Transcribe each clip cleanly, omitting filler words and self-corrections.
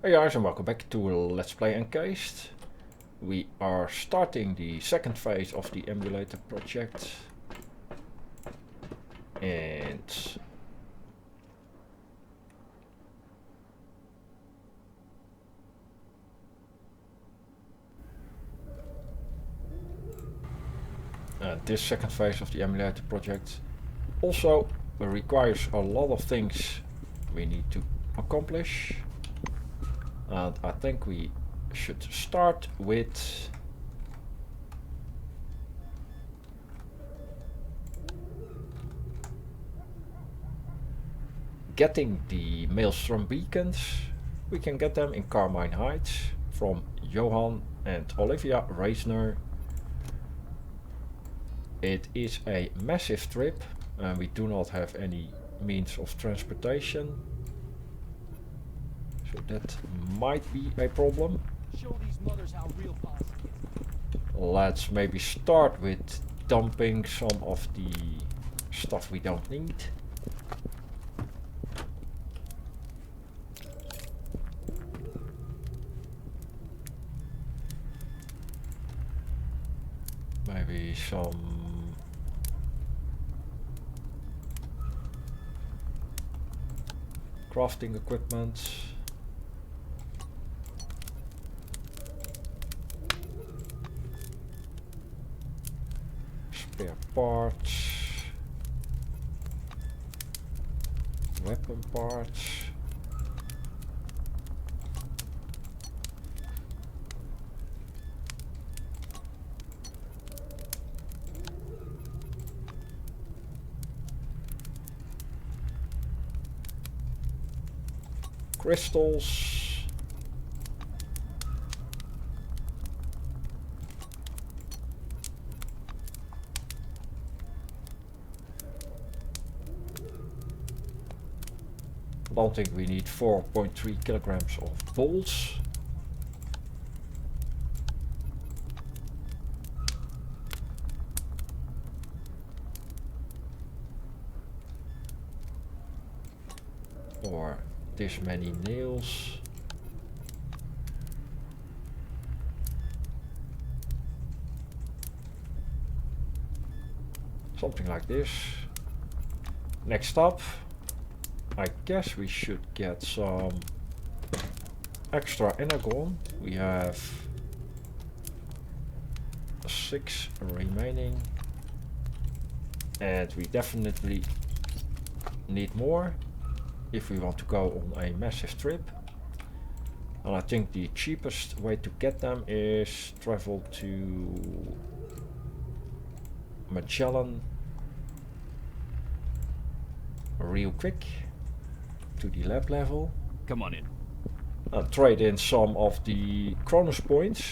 Hey guys, and welcome back to Let's Play Encased. We are starting the second phase of the emulator project. And this second phase of the emulator project also requires a lot of things we need to accomplish. And I think we should start with getting the Maelstrom beacons. We can get them in Carmine Heights from Johan and Olivia Reisner. It is a massive trip and we do not have any means of transportation. So that might be a problem. Show these mothers how real policy is. Let's maybe start with dumping some of the stuff we don't need. Maybe some crafting equipment. Spare parts. Weapon parts. Crystals. I don't think we need 4.3 kilograms of bolts. Or this many nails. Something like this. Next up, I guess we should get some extra energon. We have 6 remaining. And we definitely need more if we want to go on a massive trip. And I think the cheapest way to get them is travel to Magellan real quick to the lab level. Come on in. Trade in some of the Chronos points.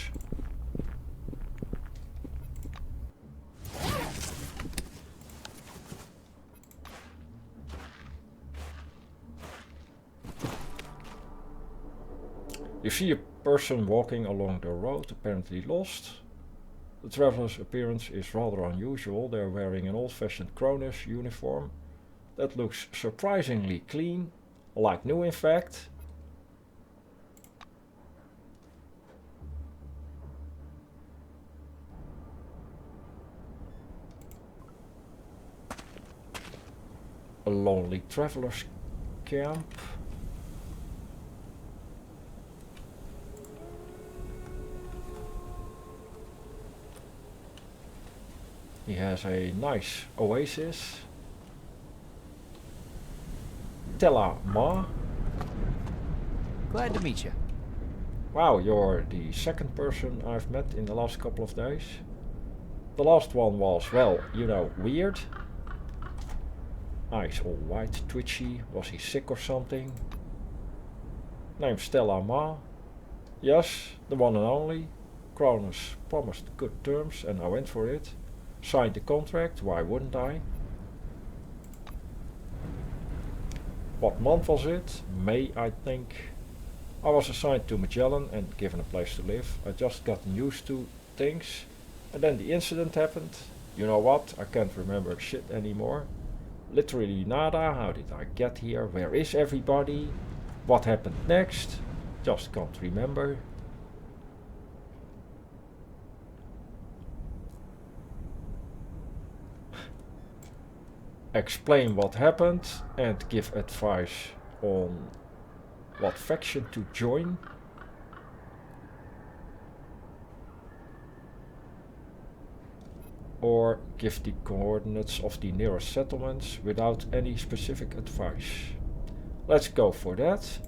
You see a person walking along the road, apparently lost. The traveler's appearance is rather unusual. They are wearing an old-fashioned Cronus uniform that looks surprisingly clean, like new in fact. A lonely traveler's camp. He has a nice oasis. Tella Ma. Glad to meet you. Wow, you're the second person I've met in the last couple of days. The last one was, well, you know, weird. Eyes all white, twitchy. Was he sick or something? Name's Stella Ma. Yes, the one and only. Cronus promised good terms and I went for it. Signed the contract, why wouldn't I? What month was it? May, I think. I was assigned to Magellan and given a place to live. I just got used to things. And then the incident happened. You know what? I can't remember shit anymore. Literally nada. How did I get here? Where is everybody? What happened next? Just can't remember. Explain what happened and give advice on what faction to join. Or give the coordinates of the nearest settlements without any specific advice. Let's go for that.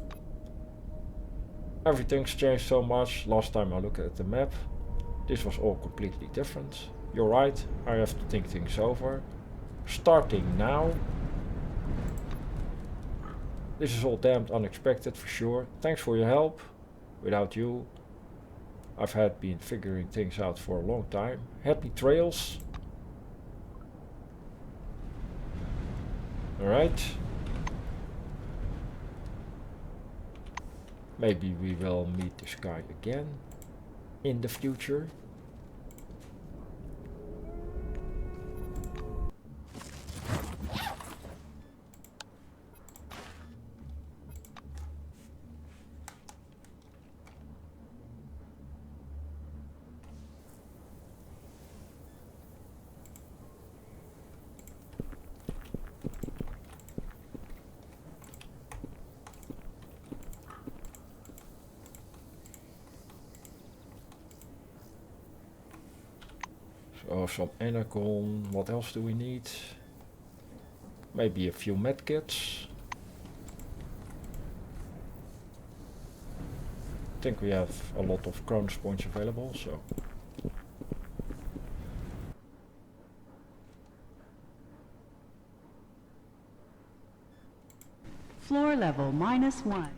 Everything's changed so much. Last time I looked at the map, this was all completely different. You're right, I have to think things over. Starting now. This is all damned unexpected for sure. Thanks for your help. Without you, I've been figuring things out for a long time. Happy trails. Alright. Maybe we will meet this guy again in the future. So some energon. What else do we need? Maybe a few medkits. I think we have a lot of Cronus points available, so. Floor level -1.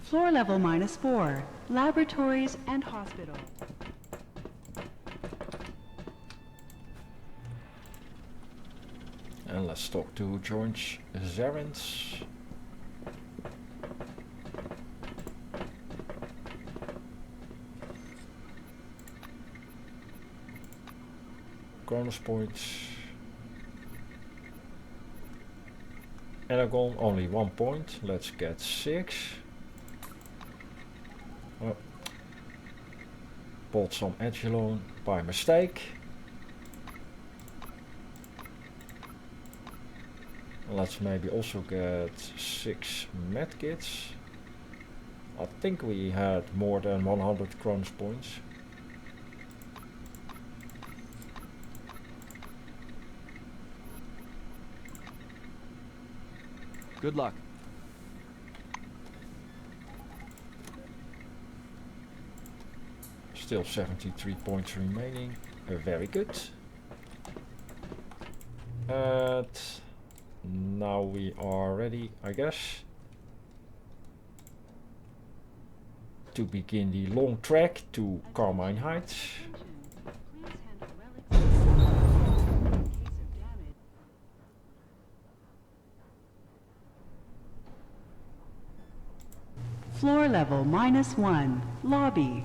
Floor level -4. Laboratories and hospital. And let's talk to George Zarens. Cronus points. Energon only 1 point. Let's get 6. Oh. Bought some Agilon by mistake. Let's maybe also get 6 medkits. I think we had more than 100 Cronus points. Good luck. Still 73 points remaining. Very good. And now we are ready, I guess, to begin the long trek to Carmine Heights. Floor level -1. Lobby.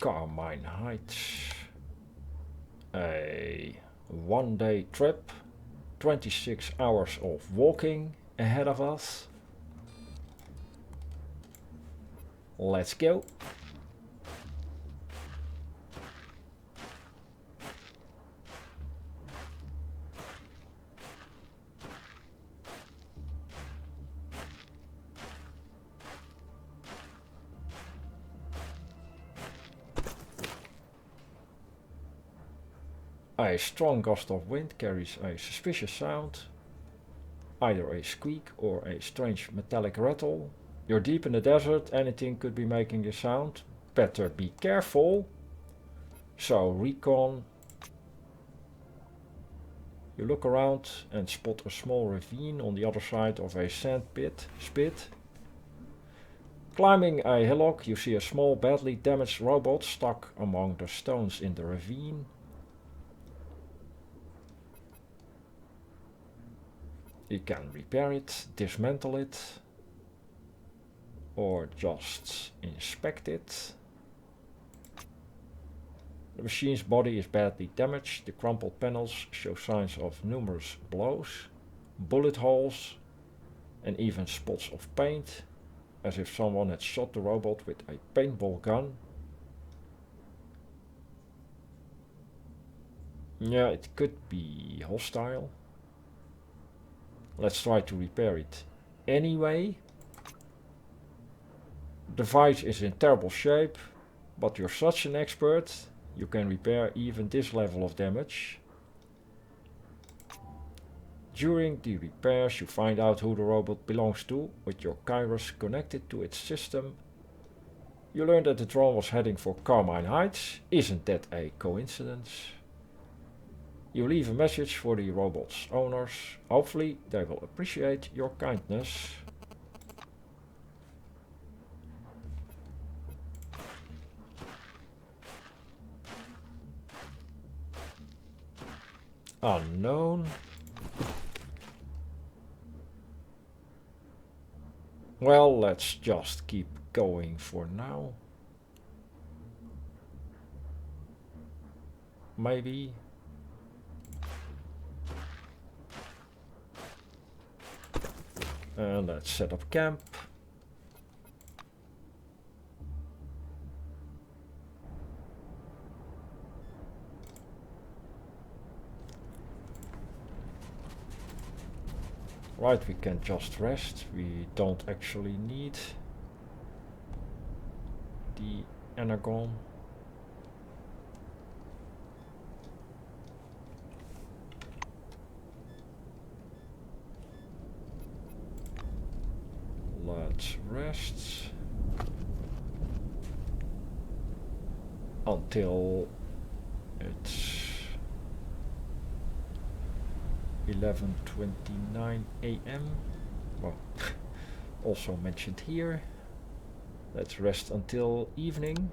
Carmine Heights. A 1-day trip, 26 hours of walking ahead of us. Let's go. A strong gust of wind carries a suspicious sound, either a squeak or a strange metallic rattle. You're deep in the desert, anything could be making a sound. Better be careful. So recon. You look around and spot a small ravine on the other side of a sand spit. Climbing a hillock, you see a small badly damaged robot stuck among the stones in the ravine. You can repair it, dismantle it, or just inspect it. The machine's body is badly damaged. The crumpled panels show signs of numerous blows, bullet holes, and even spots of paint, as if someone had shot the robot with a paintball gun. Yeah, it could be hostile. Let's try to repair it anyway. The device is in terrible shape, but you're such an expert, you can repair even this level of damage. During the repairs you find out who the robot belongs to with your Kairos connected to its system. You learn that the drone was heading for Carmine Heights. Isn't that a coincidence? You leave a message for the robot's owners. Hopefully they will appreciate your kindness. Unknown. Well, let's just keep going for now. Maybe. And let's set up camp. Right, we can just rest. We don't actually need the energon. Let's rest until it's 11:29 AM. Well, also mentioned here. Let's rest until evening.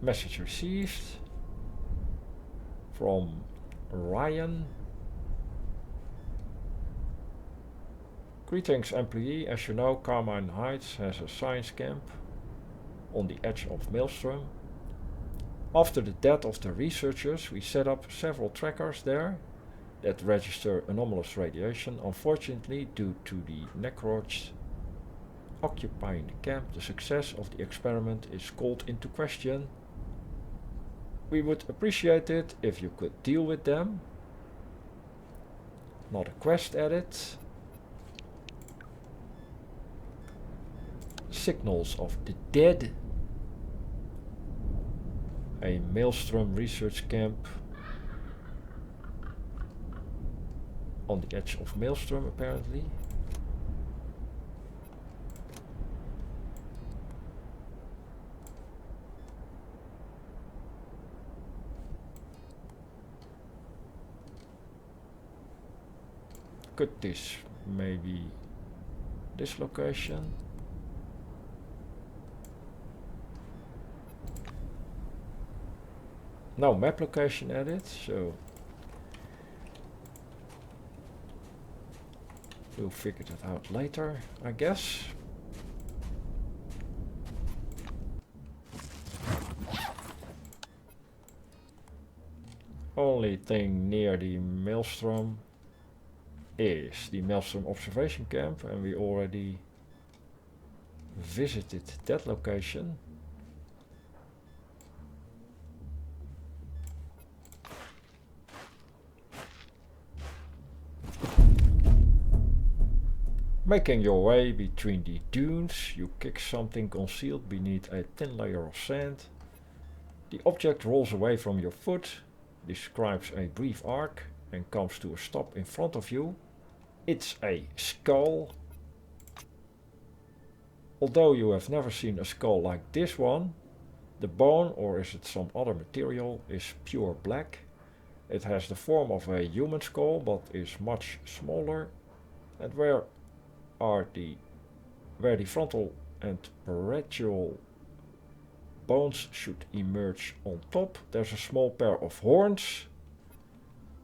Message received from Ryan. Greetings employee, as you know Carmine Heights has a science camp on the edge of Maelstrom. After the death of the researchers we set up several trackers there that register anomalous radiation. Unfortunately, due to the necroids occupying the camp, the success of the experiment is called into question. We would appreciate it if you could deal with them. Not a quest added. Signals of the dead. A Maelstrom research camp on the edge of Maelstrom apparently. Could this maybe this location? No map location added, so we'll figure that out later, I guess. Only thing near the Maelstrom is the Maelstrom observation camp, and we already visited that location. Making your way between the dunes, you kick something concealed beneath a thin layer of sand. The object rolls away from your foot, describes a brief arc, and comes to a stop in front of you. It's a skull. Although you have never seen a skull like this one, the bone, or is it some other material, is pure black. It has the form of a human skull but is much smaller, and where the frontal and parietal bones should emerge on top, there's a small pair of horns.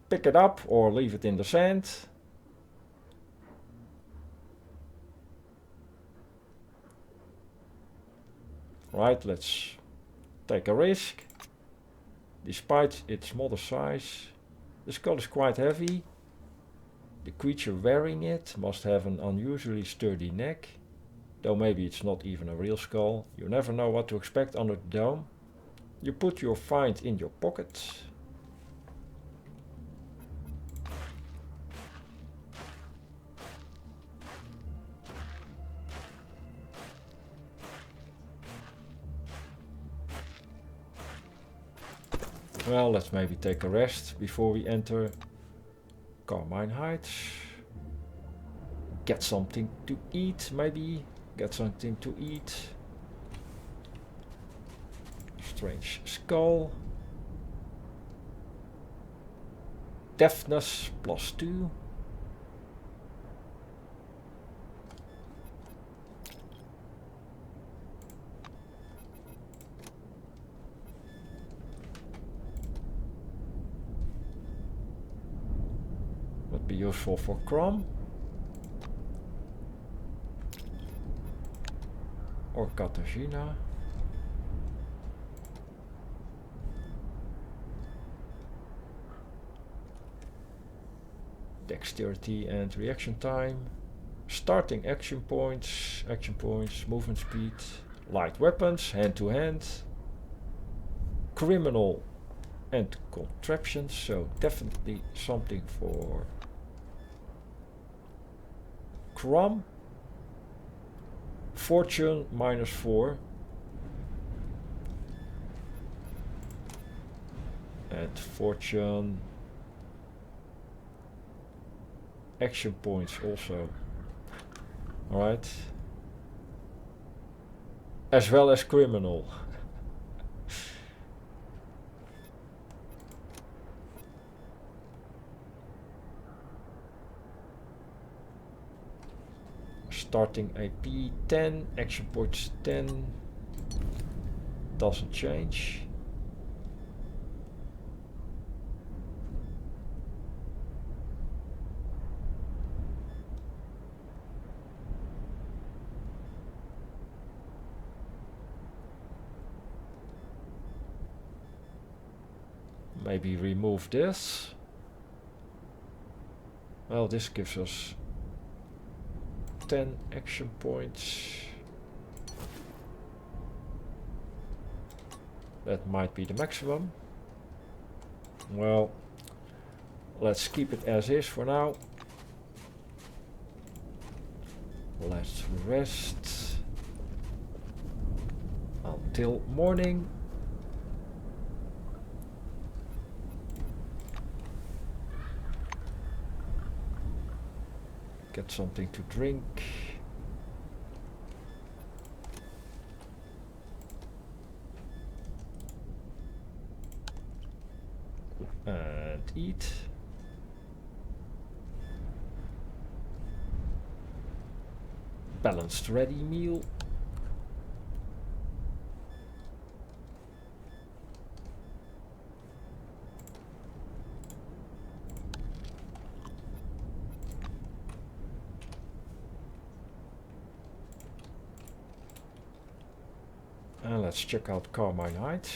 Pick it up or leave it in the sand. Right, let's take a risk. Despite its modest size, the skull is quite heavy. The creature wearing it must have an unusually sturdy neck, though maybe it's not even a real skull. You never know what to expect under the dome. You put your find in your pocket. Well, let's maybe take a rest before we enter Carmine Heights. Get something to eat, maybe. Get something to eat. Strange skull. Deafness +2. Would be useful for Crom. Or Katarzyna. Dexterity and reaction time. Starting action points, movement speed, light weapons, hand to hand. Criminal and contraptions, so definitely something for Crom. Fortune -4. And fortune action points also. Alright. As well as criminal. Starting AP 10, action points 10. Doesn't change. Maybe remove this. Well, this gives us 10 action points. That might be the maximum. Well, let's keep it as is for now. Let's rest until morning. Get something to drink. And eat. Balanced ready meal. And let's check out Carmine Heights.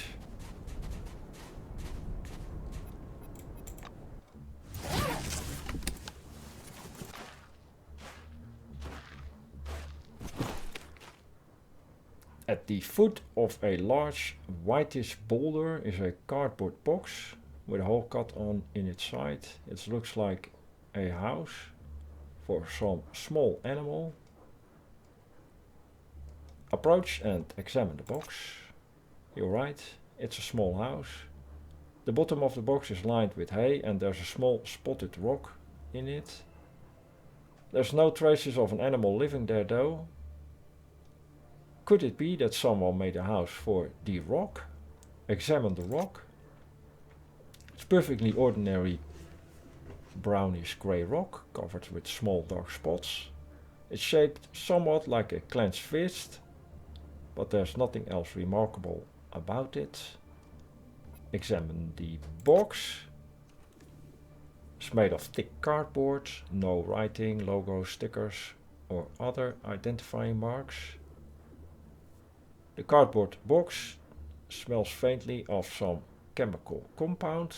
At the foot of a large whitish boulder is a cardboard box with a hole cut on in its side. It looks like a house. for some small animal. Approach and examine the box. You're right, it's a small house. The bottom of the box is lined with hay and there's a small spotted rock in it. There's no traces of an animal living there though. Could it be that someone made a house for the rock? Examine the rock. It's perfectly ordinary brownish grey rock covered with small dark spots. It's shaped somewhat like a clenched fist, but there's nothing else remarkable about it. Examine the box. It's made of thick cardboard, no writing, logos, stickers or other identifying marks. The cardboard box smells faintly of some chemical compound.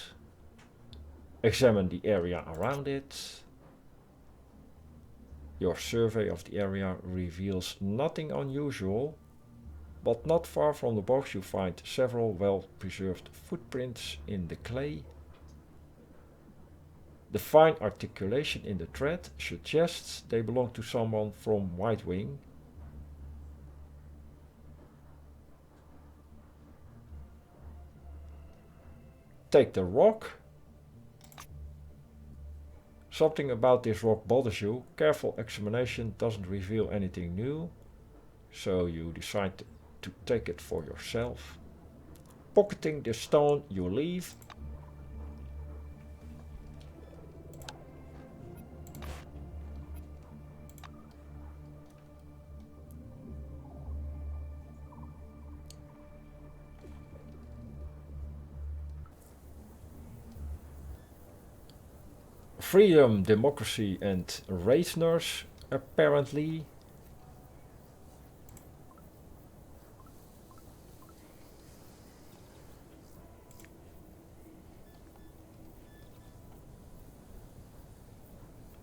Examine the area around it. Your survey of the area reveals nothing unusual, but not far from the box you find several well-preserved footprints in the clay. The fine articulation in the tread suggests they belong to someone from White Wing. Take the rock. Something about this rock bothers you. Careful examination doesn't reveal anything new, so you decide to take it for yourself. Pocketing the stone you leave. Freedom, democracy and Wraithners, apparently.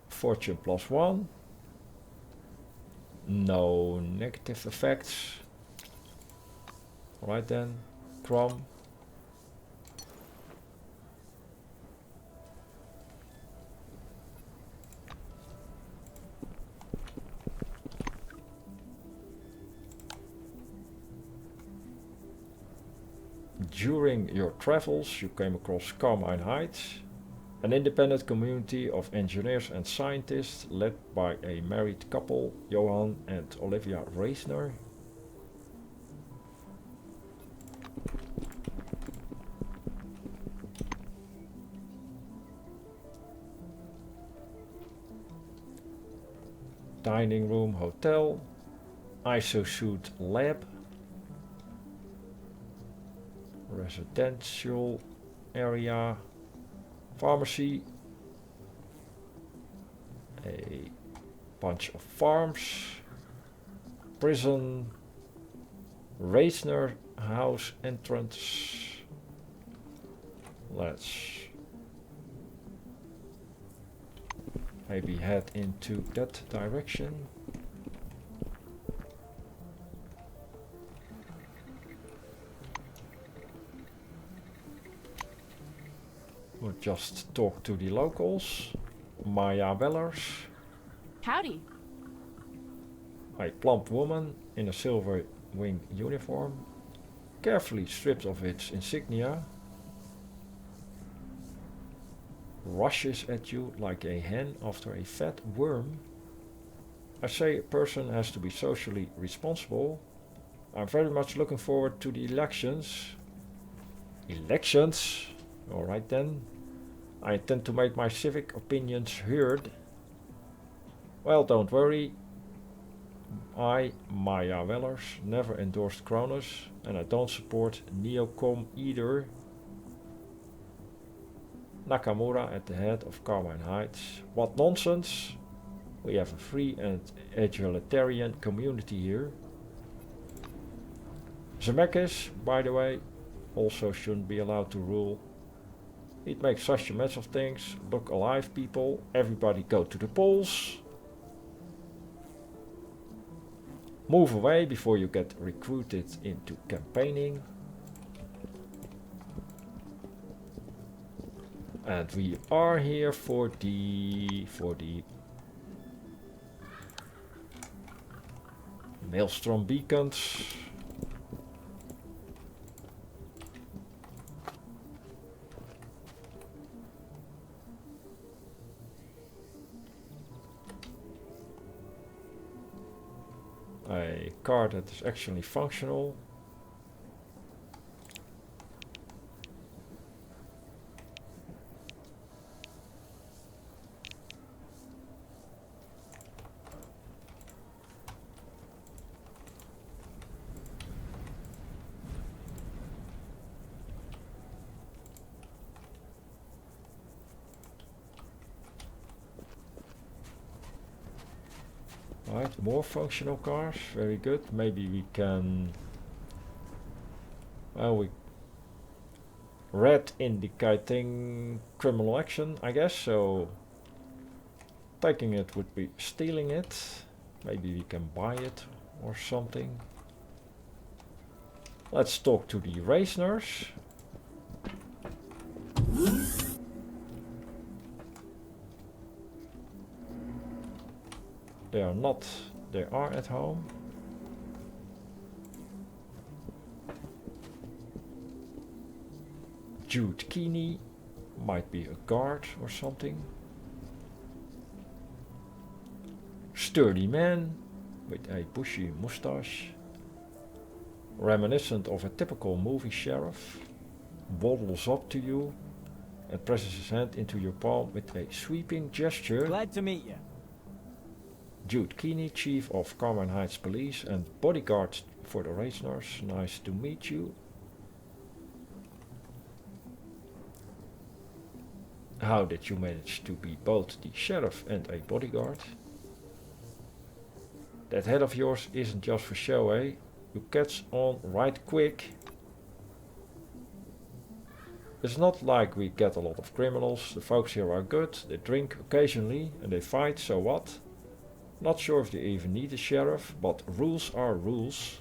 Fortune +1. No negative effects. Alright then, Chrome. During your travels, you came across Carmine Heights, an independent community of engineers and scientists led by a married couple, Johan and Olivia Reisner. Dining room, hotel, isosuit lab, residential area, pharmacy, a bunch of farms, prison, Reisner house entrance. Let's maybe head into that direction. We'll just talk to the locals. Maya Wellers. Howdy. A plump woman in a silver wing uniform, carefully stripped of its insignia, rushes at you like a hen after a fat worm. I say a person has to be socially responsible. I'm very much looking forward to the elections. Elections? Alright then. I intend to make my civic opinions heard. Well, don't worry. I, Maya Wellers, never endorsed Cronus, and I don't support Neocom either. Nakamura at the head of Carmine Heights. What nonsense! We have a free and egalitarian community here. Zemeckis, by the way, also shouldn't be allowed to rule. He'd make such a mess of things. Look alive, people. Everybody go to the polls. Move away before you get recruited into campaigning. And we are here for the Maelstrom beacons. A car that is actually functional. Right, more functional cars, very good. Maybe we can... Well, we... Red indicating criminal action, I guess, so... Taking it would be stealing it. Maybe we can buy it or something. Let's talk to the race nurse. They are not, they are at home. Jude Keeney, might be a guard or something. Sturdy man with a bushy moustache. Reminiscent of a typical movie sheriff. Waddles up to you and presses his hand into your palm with a sweeping gesture. Glad to meet you. Jude Keeney, Chief of Carmine Heights Police and bodyguard for the race nurse. Nice to meet you. How did you manage to be both the sheriff and a bodyguard? That head of yours isn't just for show, eh? You catch on right quick. It's not like we get a lot of criminals. The folks here are good. They drink occasionally and they fight, so what? Not sure if they even need a sheriff, but rules are rules.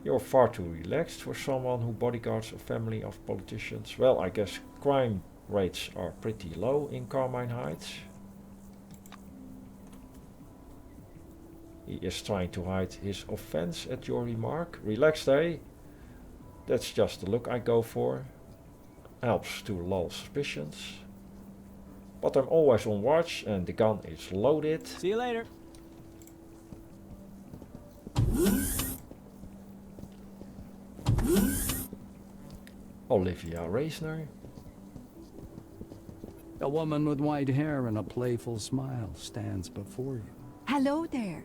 You're far too relaxed for someone who bodyguards a family of politicians. Well, I guess crime rates are pretty low in Carmine Heights. He is trying to hide his offense at your remark. Relaxed, eh? That's just the look I go for. Helps to lull suspicions. But I'm always on watch and the gun is loaded. See you later. Olivia Reisner. A woman with white hair and a playful smile stands before you. Hello there.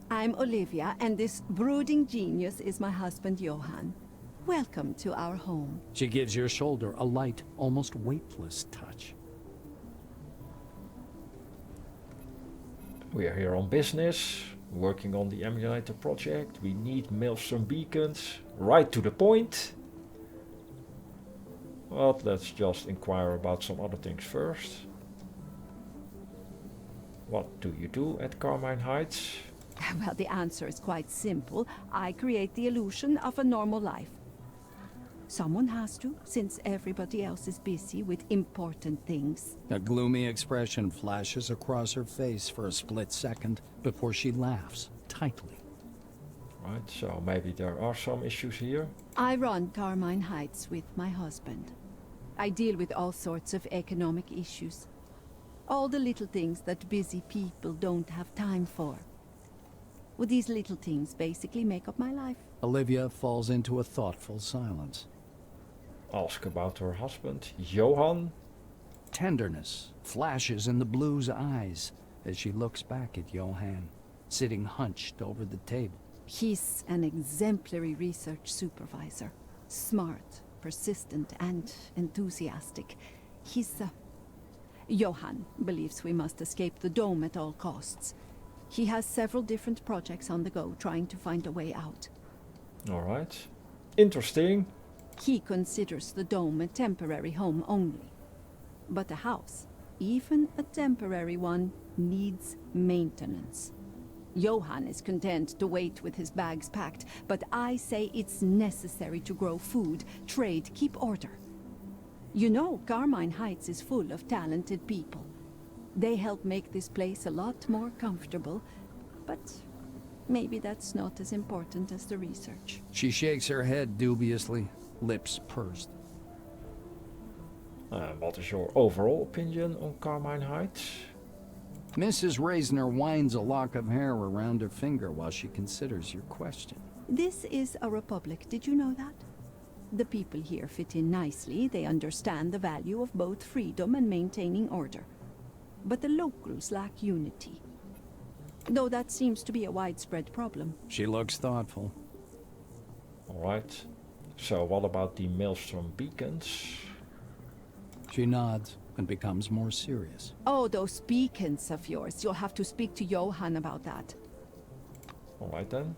I'm Olivia, and this brooding genius is my husband, Johan. Welcome to our home. She gives your shoulder a light, almost weightless touch. We are here on business, working on the emulator project. We need Maelstrom beacons, right to the point. But let's just inquire about some other things first. What do you do at Carmine Heights? Well, the answer is quite simple. I create the illusion of a normal life. Someone has to, since everybody else is busy with important things. A gloomy expression flashes across her face for a split second before she laughs tightly. Right, so maybe there are some issues here. I run Carmine Heights with my husband. I deal with all sorts of economic issues. All the little things that busy people don't have time for. Well, these little things basically make up my life. Olivia falls into a thoughtful silence. Ask about her husband, Johan. Tenderness flashes in the blue's eyes as she looks back at Johan, sitting hunched over the table. He's an exemplary research supervisor. Smart, persistent, and enthusiastic. Johan believes we must escape the dome at all costs. He has several different projects on the go, trying to find a way out. Alright. Interesting. He considers the dome a temporary home only. But a house, even a temporary one, needs maintenance. Johan is content to wait with his bags packed, but I say it's necessary to grow food, trade, keep order. You know, Carmine Heights is full of talented people. They help make this place a lot more comfortable. But maybe that's not as important as the research. She shakes her head dubiously, lips pursed. What is your overall opinion on Carmine Heights? Mrs. Reisner winds a lock of hair around her finger while she considers your question. This is a republic, did you know that? The people here fit in nicely, they understand the value of both freedom and maintaining order. But the locals lack unity. Though that seems to be a widespread problem. She looks thoughtful. Alright. So what about the Maelstrom beacons? She nods and becomes more serious. Oh, those beacons of yours. You'll have to speak to Johan about that. Alright then.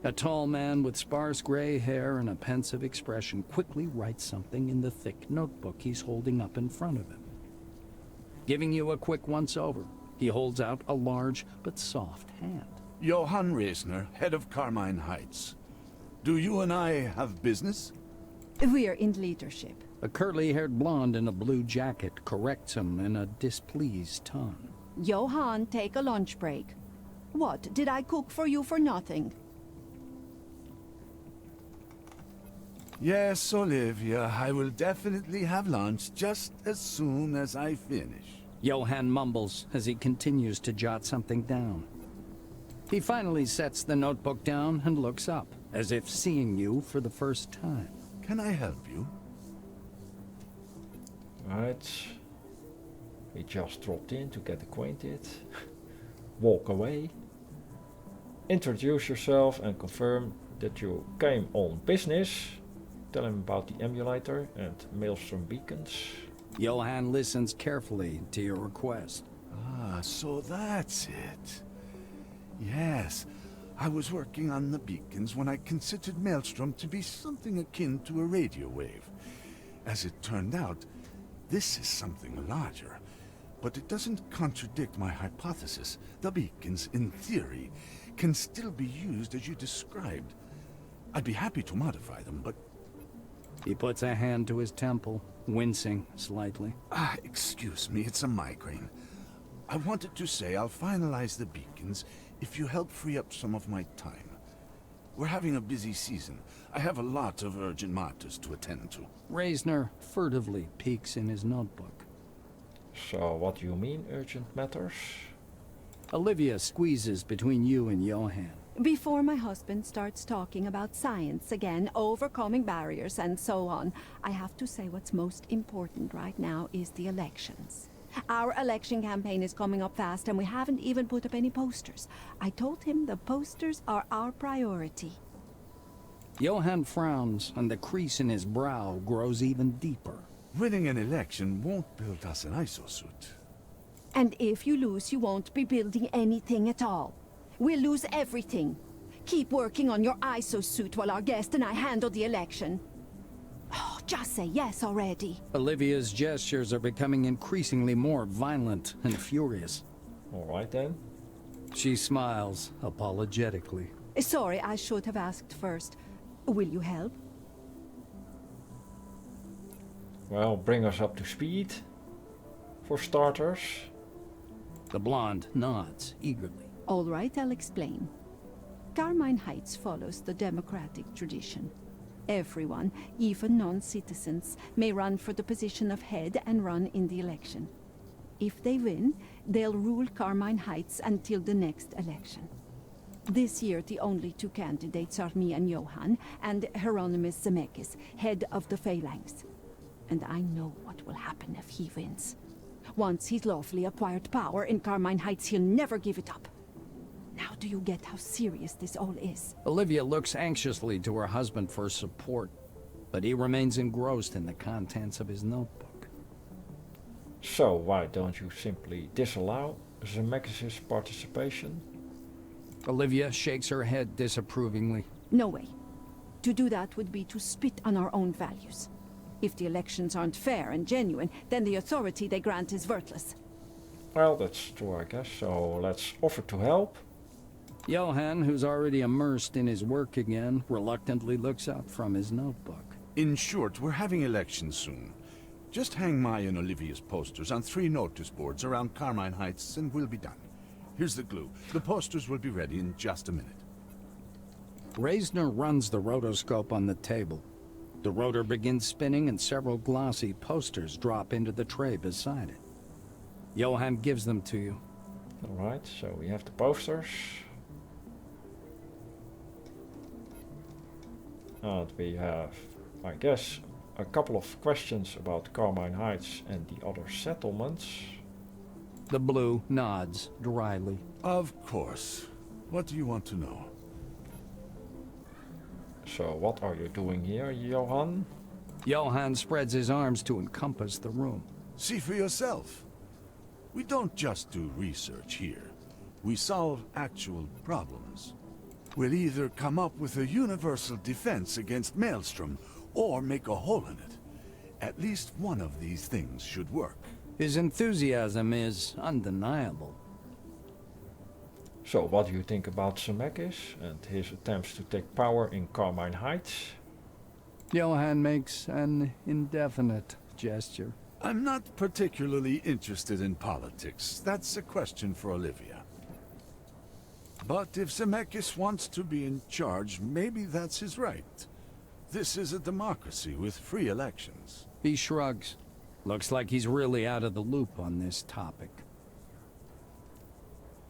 A tall man with sparse gray hair and a pensive expression quickly writes something in the thick notebook he's holding up in front of him. Giving you a quick once-over, he holds out a large but soft hand. Johann Reisner, head of Carmine Heights. Do you and I have business? We're in leadership. A curly-haired blonde in a blue jacket corrects him in a displeased tone. Johan, take a lunch break. What, did I cook for you for nothing? Yes, Olivia, I will definitely have lunch just as soon as I finish. Johan mumbles as he continues to jot something down. He finally sets the notebook down and looks up, as if seeing you for the first time. Can I help you? Right. We just dropped in to get acquainted. Walk away. Introduce yourself and confirm that you came on business. Tell him about the emulator and Maelstrom beacons. Johan listens carefully to your request. Ah, so that's it. Yes, I was working on the beacons when I considered Maelstrom to be something akin to a radio wave. As it turned out, this is something larger, but it doesn't contradict my hypothesis. The beacons, in theory, can still be used as you described. I'd be happy to modify them, but... He puts a hand to his temple, wincing slightly. Excuse me, it's a migraine. I wanted to say I'll finalize the beacons if you help free up some of my time. We're having a busy season. I have a lot of urgent matters to attend to. Reisner furtively peeks in his notebook. So what do you mean, urgent matters? Olivia squeezes between you and Johan. Before my husband starts talking about science again, overcoming barriers and so on, I have to say what's most important right now is the elections. Our election campaign is coming up fast and we haven't even put up any posters. I told him the posters are our priority. Johan frowns and the crease in his brow grows even deeper. Winning an election won't build us an isosuit. And if you lose, you won't be building anything at all. We'll lose everything. Keep working on your isosuit while our guest and I handle the election. Oh, just say yes already. Olivia's gestures are becoming increasingly more violent and furious. Alright then. She smiles apologetically. Sorry, I should have asked first. Will you help? Well, bring us up to speed. For starters. The blonde nods eagerly. All right, I'll explain. Carmine Heights follows the democratic tradition. Everyone, even non-citizens, may run for the position of head and run in the election. If they win, they'll rule Carmine Heights until the next election. This year, the only two candidates are me and Johan, and Hieronymus Zemeckis, head of the Phalanx. And I know what will happen if he wins. Once he's lawfully acquired power in Carmine Heights, he'll never give it up. Now do you get how serious this all is? Olivia looks anxiously to her husband for support, but he remains engrossed in the contents of his notebook. So why don't you simply disallow Zemeckis' participation? Olivia shakes her head disapprovingly. No way. To do that would be to spit on our own values. If the elections aren't fair and genuine, then the authority they grant is worthless. Well, that's true, I guess, so let's offer to help. Johan, who's already immersed in his work again, reluctantly looks up from his notebook. In short, we're having elections soon. Just hang my and Olivia's posters on 3 notice boards around Carmine Heights and we'll be done. Here's the glue. The posters will be ready in just a minute. Reisner runs the rotoscope on the table. The rotor begins spinning and several glossy posters drop into the tray beside it. Johann gives them to you. Alright, so we have the posters. And we have, I guess, a couple of questions about Carmine Heights and the other settlements. The blue nods dryly. Of course. What do you want to know? So what are you doing here, Johann? Johann spreads his arms to encompass the room. See for yourself. We don't just do research here. We solve actual problems. We'll either come up with a universal defense against Maelstrom, or make a hole in it. At least one of these things should work. His enthusiasm is undeniable. So what do you think about Zemeckis and his attempts to take power in Carmine Heights? Johann makes an indefinite gesture. I'm not particularly interested in politics. That's a question for Olivia. But if Zemeckis wants to be in charge, maybe that's his right. This is a democracy with free elections. He shrugs. Looks like he's really out of the loop on this topic.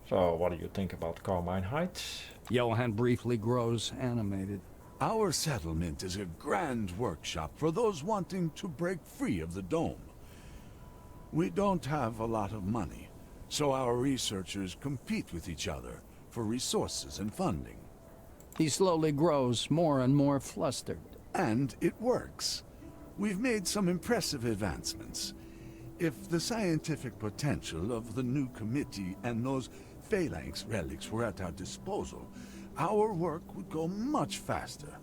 So what do you think about Carmine Heights? Johann briefly grows animated. Our settlement is a grand workshop for those wanting to break free of the dome. We don't have a lot of money, so our researchers compete with each other for resources and funding. He slowly grows more and more flustered. And it works. We've made some impressive advancements. If the scientific potential of the new committee and those phalanx relics were at our disposal, our work would go much faster.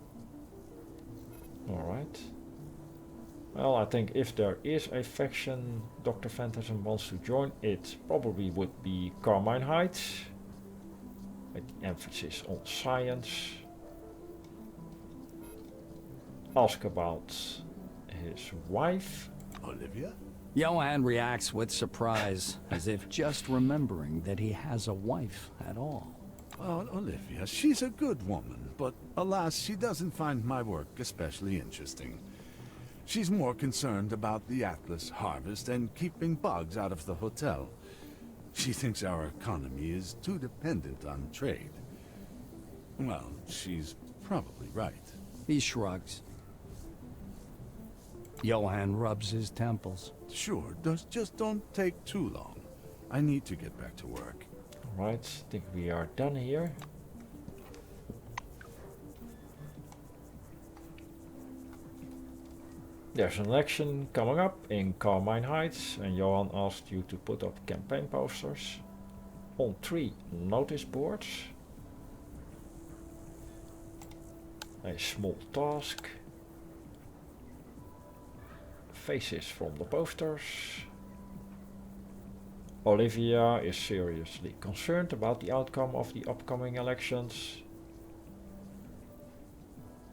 Alright. Well, I think if there is a faction Dr. Phantasm wants to join, it probably would be Carmine Heights, with the emphasis on science. Ask about his wife. Olivia? Johann reacts with surprise, as if just remembering that he has a wife at all. Well, Olivia, she's a good woman, but alas, she doesn't find my work especially interesting. She's more concerned about the Atlas harvest and keeping bugs out of the hotel. She thinks our economy is too dependent on trade. Well, she's probably right. He shrugs. Johann rubs his temples. Sure, just don't take too long. I need to get back to work. Alright, I think we are done here. There's an election coming up in Carmine Heights, and Johan asked you to put up campaign posters on 3 notice boards. A small task. Faces from the posters. Olivia is seriously concerned about the outcome of the upcoming elections.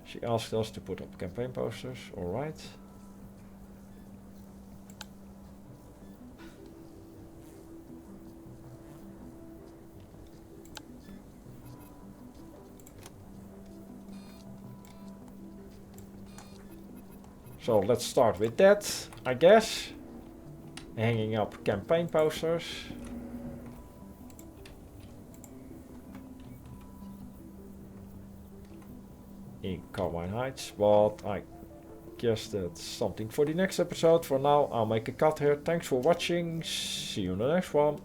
She asked us to put up campaign posters, alright. So let's start with that, I guess. Hanging up campaign posters. In Carmine Heights, but I guess that's something for the next episode. For now, I'll make a cut here. Thanks for watching. See you in the next one.